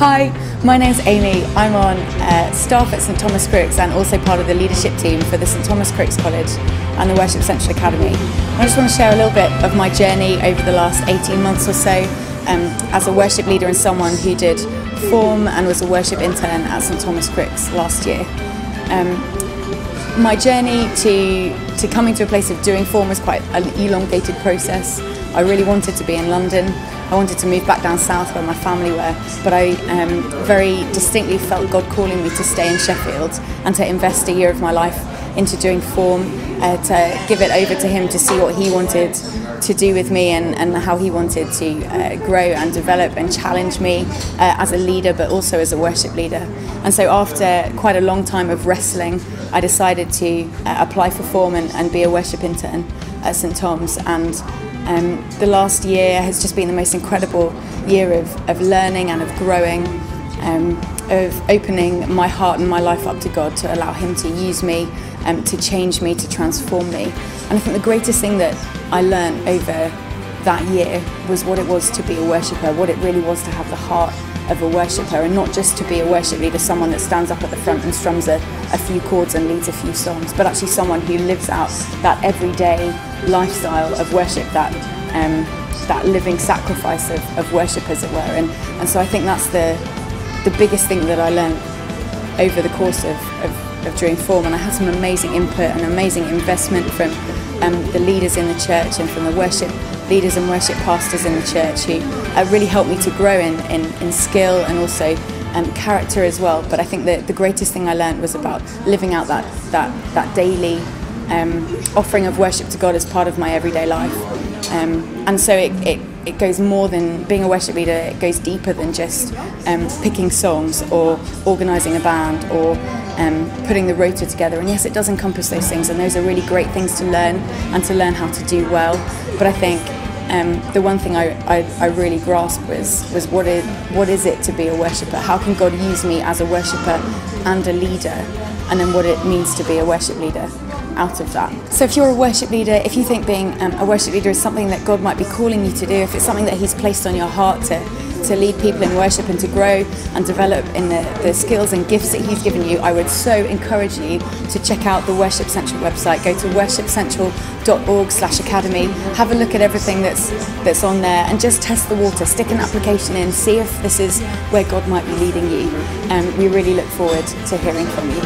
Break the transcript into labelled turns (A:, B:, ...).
A: Hi, my name's Amy. I'm on staff at St Thomas Crooks and also part of the leadership team for the St Thomas Crooks College and the Worship Central Academy. I just want to share a little bit of my journey over the last 18 months or so as a worship leader and someone who did form and was a worship intern at St Thomas Crooks last year. My journey to coming to a place of doing form was quite an elongated process. I really wanted to be in London. I wanted to move back down south where my family were, but I very distinctly felt God calling me to stay in Sheffield and to invest a year of my life into doing form, to give it over to Him to see what He wanted to do with me and how He wanted to grow and develop and challenge me as a leader, but also as a worship leader. And so after quite a long time of wrestling, I decided to apply for form and be a worship intern at St Thomas. And the last year has just been the most incredible year of learning and of growing, of opening my heart and my life up to God to allow Him to use me, to change me, to transform me. And I think the greatest thing that I learned over that year was what it was to be a worshipper, what it really was to have the heart of a worshipper, and not just to be a worship leader, someone that stands up at the front and strums a few chords and leads a few songs, but actually someone who lives out that everyday lifestyle of worship, that living sacrifice of worship, as it were. And so I think that's the biggest thing that I learned over the course of doing form. And I had some amazing input and amazing investment from the leaders in the church and from the worship leaders and worship pastors in the church who really helped me to grow in skill and also character as well. But I think that the greatest thing I learned was about living out that daily offering of worship to God as part of my everyday life. And so it goes more than being a worship leader. It goes deeper than just picking songs or organising a band or putting the rota together. And yes, it does encompass those things, and those are really great things to learn and to learn how to do well. But I think the one thing I really grasped was what is it to be a worshipper? How can God use me as a worshipper and a leader? And then what it means to be a worship leader out of that. So if you're a worship leader, if you think being a worship leader is something that God might be calling you to do, if it's something that He's placed on your heart to lead people in worship and to grow and develop in the skills and gifts that He's given you, I would so encourage you to check out the Worship Central website. Go to worshipcentral.org/academy, have a look at everything that's on there, and just test the water, stick an application in, see if this is where God might be leading you. We really look forward to hearing from you.